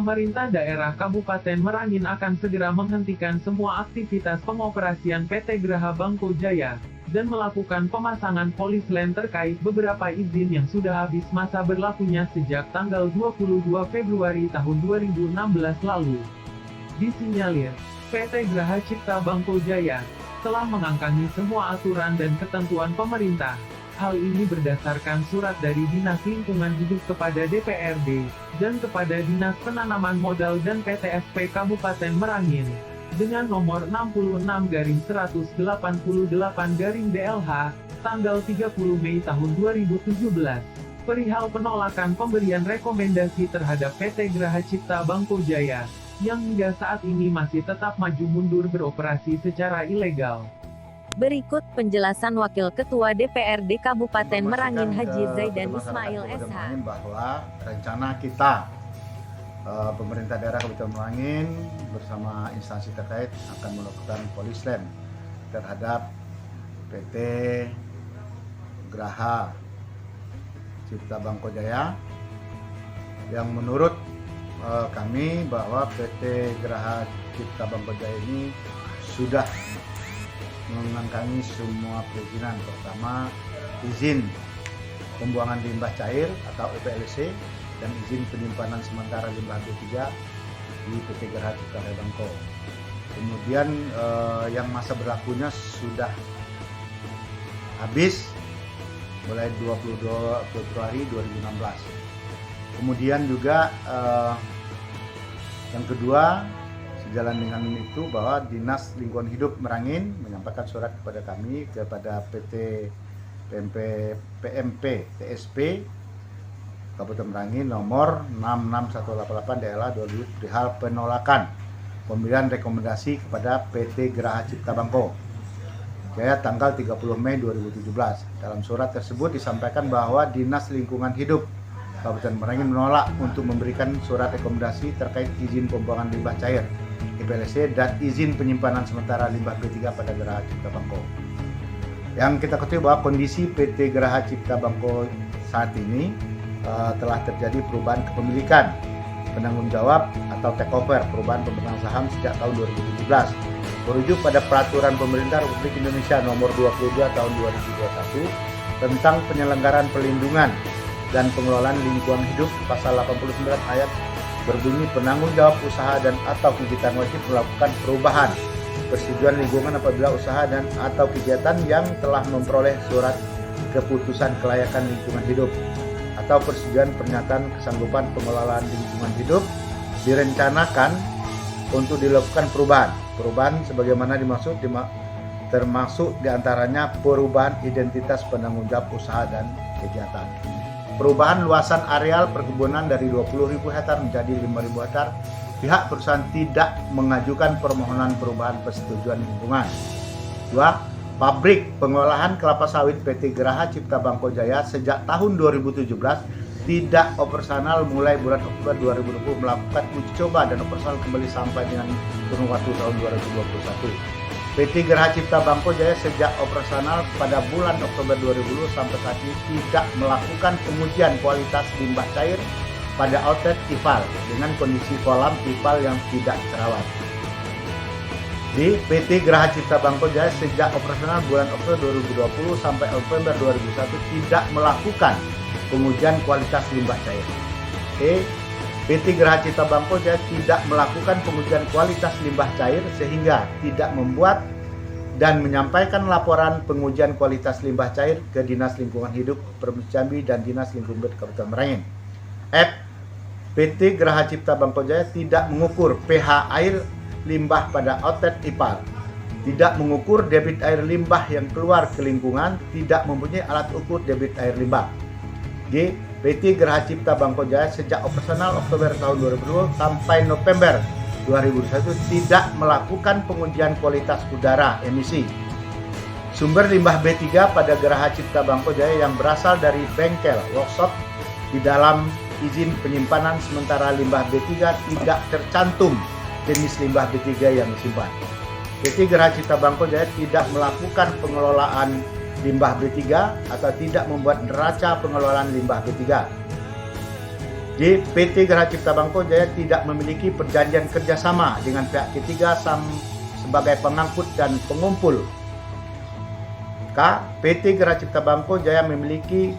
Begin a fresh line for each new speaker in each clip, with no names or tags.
pemerintah daerah Kabupaten Merangin akan segera menghentikan semua aktivitas pengoperasian PT Graha Bangko Jaya, dan melakukan pemasangan polis lain terkait beberapa izin yang sudah habis masa berlakunya sejak tanggal 22 Februari tahun 2016 lalu. Disinyalir, PT Graha Cipta Bangko Jaya telah mengangkangi semua aturan dan ketentuan pemerintah. Hal ini berdasarkan surat dari Dinas Lingkungan Hidup kepada DPRD, dan kepada Dinas Penanaman Modal dan PTSP Kabupaten Merangin, dengan nomor 66-188-DLH, tanggal 30 Mei tahun 2017, perihal penolakan pemberian rekomendasi terhadap PT Graha Cipta Bangko Jaya, yang hingga saat ini masih tetap maju mundur beroperasi secara ilegal.
Berikut penjelasan Wakil Ketua DPRD Kabupaten Merangin Haji Zaidan Ismail SH.
Bahwa rencana kita pemerintah daerah Kabupaten Merangin bersama instansi terkait akan melakukan polis lain terhadap PT Graha Cipta Bangko Jaya, yang menurut kami bahwa PT Graha Cipta Bangko Jaya ini sudah mengangkangi semua perizinan, terutama izin pembuangan limbah cair atau UPLC dan izin penyimpanan sementara limbah B3 di PT Graha Cipta Bangko. Kemudian yang masa berlakunya sudah habis mulai 22 Februari 2016. Kemudian juga yang kedua, sejalan dengan itu bahwa Dinas Lingkungan Hidup Merangin menyampaikan surat kepada kami, kepada PT PMP TSP Kabupaten Merangin nomor 66188 DLH 2000 perihal penolakan pemberian rekomendasi kepada PT Graha Cipta Bangko Jaya tanggal 30 Mei 2017. Dalam surat tersebut disampaikan bahwa Dinas Lingkungan Hidup Kabupaten Merangin menolak untuk memberikan surat rekomendasi terkait izin pembuangan limbah cair UPLC dan izin penyimpanan sementara limbah B3 pada Graha Cipta Bangko. Yang kita ketahui bahwa kondisi PT Graha Cipta Bangko saat ini telah terjadi perubahan kepemilikan, penanggung jawab atau takeover, perubahan pemegang saham sejak tahun 2017. Merujuk pada Peraturan Pemerintah Republik Indonesia Nomor 22 Tahun 2021 tentang penyelenggaraan perlindungan dan pengelolaan lingkungan hidup, pasal 89 ayat berbunyi penanggung jawab usaha dan atau kegiatan wajib melakukan perubahan persetujuan lingkungan apabila usaha dan atau kegiatan yang telah memperoleh surat keputusan kelayakan lingkungan hidup atau persetujuan pernyataan kesanggupan pengelolaan lingkungan hidup direncanakan untuk dilakukan perubahan sebagaimana dimaksud termasuk diantaranya perubahan identitas penanggung jawab usaha dan kegiatan. Perubahan luasan areal perkebunan dari 20.000 hektar menjadi 5.000 hektar, pihak perusahaan tidak mengajukan permohonan perubahan persetujuan lingkungan. 2. Pabrik pengolahan kelapa sawit PT Graha Cipta Bangko Jaya sejak tahun 2017 tidak operasional mulai bulan Oktober 2020 melakukan uji coba dan operasional kembali sampai dengan kurun waktu tahun 2021. PT Graha Cipta Bangko Jaya sejak operasional pada bulan Oktober 2020 sampai saat ini tidak melakukan pengujian kualitas limbah cair pada outlet IPAL dengan kondisi kolam IPAL yang tidak terawat. Di PT Graha Cipta Bangko Jaya sejak operasional bulan Oktober 2020 sampai November 2021 tidak melakukan pengujian kualitas limbah cair. PT Graha Cipta Bangko Jaya tidak melakukan pengujian kualitas limbah cair sehingga tidak membuat dan menyampaikan laporan pengujian kualitas limbah cair ke Dinas Lingkungan Hidup Provinsi Jambi dan Dinas Lingkungan Hidup Kabupaten Merangin. PT Graha Cipta Bangko Jaya tidak mengukur pH air limbah pada outlet IPAL, tidak mengukur debit air limbah yang keluar ke lingkungan, tidak mempunyai alat ukur debit air limbah. PT Graha Cipta Bangko Jaya sejak operasional Oktober tahun 2020 sampai November 2021 tidak melakukan pengujian kualitas udara emisi. Sumber limbah B3 pada Graha Cipta Bangko Jaya yang berasal dari bengkel workshop di dalam izin penyimpanan sementara limbah B3 tidak tercantum jenis limbah B3 yang disimpan. PT Graha Cipta Bangko Jaya tidak melakukan pengelolaan limbah B3 atau tidak membuat neraca pengelolaan limbah B3. J. PT Geraha Cipta Bangko Jaya tidak memiliki perjanjian kerjasama dengan pihak ketiga sebagai pengangkut dan pengumpul. K. PT Geraha Cipta Bangko Jaya memiliki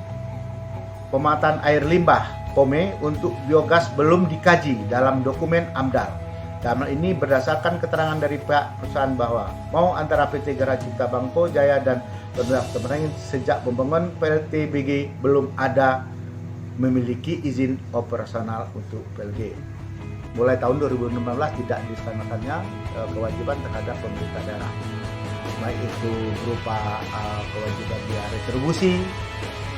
pemanfaatan air limbah (POME) untuk biogas belum dikaji dalam dokumen AMDAL. Dalam hal ini berdasarkan keterangan dari pihak perusahaan bahwa mau antara PT Geraha Cipta Bangko Jaya dan pemerintah Kota Merangin sejak pembangunan PLTBG belum ada memiliki izin operasional untuk PLG. Mulai tahun 2016 tidak dilaksanakannya kewajiban terhadap pemerintah daerah, baik itu berupa kewajiban biaya retribusi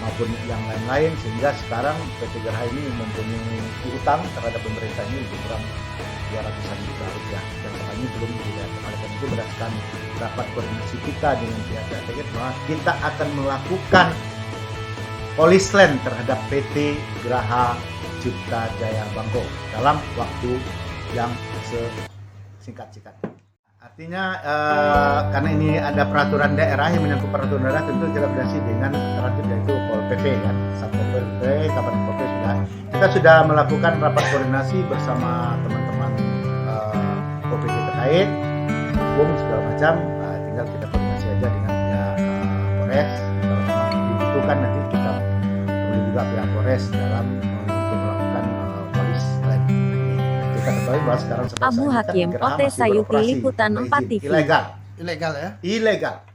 maupun yang lain-lain, sehingga sekarang PT Geraha ini mempunyai utang terhadap pemerintah ini lebih kurang 200-an juta rupiah dan saat ini belum dibayarkan. Oleh karena itu berdasarkan rapat koordinasi kita dengan pihak terkait bahwa kita akan melakukan polisland terhadap PT Geraha Cipta Jaya Bangko dalam waktu yang sesingkat-singkatnya. Artinya karena ini ada peraturan daerah yang menyangkut peraturan daerah, tentu kita koordinasi dengan terkait yaitu Pol PP kan, Satpol PP, Kabupaten PP kita sudah melakukan rapat koordinasi bersama teman-teman OPD terkait, hukum segala macam, tinggal kita koordinasi aja dengan pihak Polres. Kalau memang dibutuhkan nanti kita boleh juga pihak Polres dalam untuk melakukan polis lain. Kita ketahui bahwa sekarang
Abu Hakim, OT Sayuti, Liputan 4 TV.
Ilegal ya? Ilegal. Ilegal.